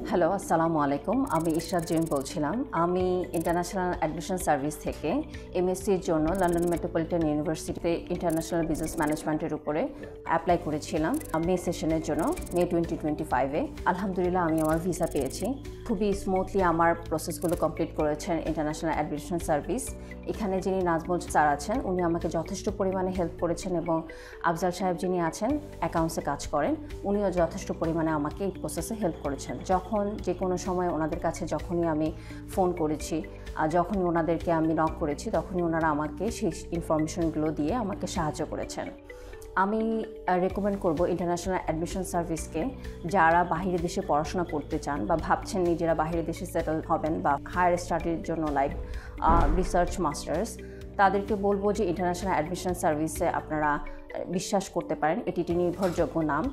Hello, আসসালামু আলাইকুম। আমি ইশরাত জৈন বলছিলাম। আমি ইন্টারন্যাশনাল অ্যাডমিশন সার্ভিস থেকে এমএসসির জন্য লন্ডন মেট্রোপলিটন ইউনিভার্সিটিতে ইন্টারন্যাশনাল বিজনেস ম্যানেজমেন্টের উপরে অ্যাপ্লাই করেছিলাম মে সেশনের জন্য, মে 2025-এ। আলহামদুলিল্লাহ আমি আমার ভিসা পেয়েছি। খুবই স্মুথলি আমার প্রসেসগুলো কমপ্লিট করেছেন ইন্টারন্যাশনাল অ্যাডমিশন সার্ভিস। এখানে যিনি নাজমুল স্যার আছেন উনি আমাকে যথেষ্ট পরিমাণে হেল্প করেছেন এবং আফজাল সাহেব যিনি আছেন অ্যাকাউন্টসে কাজ করেন উনিও যথেষ্ট পরিমাণে আমাকে এই প্রসেসে হেল্প করেছেন। যখন যে কোনো সময় ওনাদের কাছে যখনই আমি ফোন করেছি, যখনই ওনাদেরকে আমি নক করেছি, তখনই ওনারা আমাকে সেই ইনফরমেশনগুলো দিয়ে আমাকে সাহায্য করেছেন। আমি রেকমেন্ড করব ইন্টারন্যাশনাল অ্যাডমিশন সার্ভিসকে, যারা বাহিরের দেশে পড়াশোনা করতে চান বা ভাবছেন নিজেরা বাহিরের দেশে সেটেল হবেন বা হায়ার স্টাডির জন্য লাইক রিসার্চ মাস্টার্স, তাদেরকে বলবো যে ইন্টারন্যাশনাল অ্যাডমিশন সার্ভিসে আপনারা বিশ্বাস করতে পারেন। এটি একটি নির্ভরযোগ্য নাম।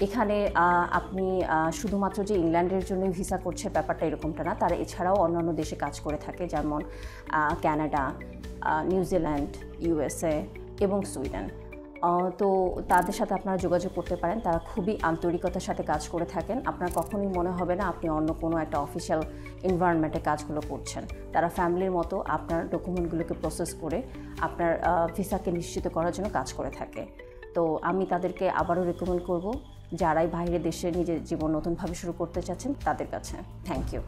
এখানে আপনি শুধুমাত্র যে ইংল্যান্ডের জন্যই ভিসা করছে ব্যাপারটা এরকমটা না, তারা এছাড়াও অন্যান্য দেশে কাজ করে থাকে, যেমন কানাডা, নিউজিল্যান্ড, ইউএসএ এবং সুইডেন। তো তাদের সাথে আপনারা যোগাযোগ করতে পারেন। তারা খুবই আন্তরিকতার সাথে কাজ করে থাকেন। আপনার কখনোই মনে হবে না আপনি অন্য কোনো একটা অফিসিয়াল এনভায়রনমেন্টে কাজগুলো করছেন। তারা ফ্যামিলির মতো আপনার ডকুমেন্টগুলোকে প্রসেস করে আপনার ভিসাকে নিশ্চিত করার জন্য কাজ করে থাকে। তো আমি তাদেরকে আবারও রেকমেন্ড করব, যারাই বাইরের দেশে নিজের জীবন নতুনভাবে শুরু করতে চাচ্ছেন তাদের কাছে। Thank you.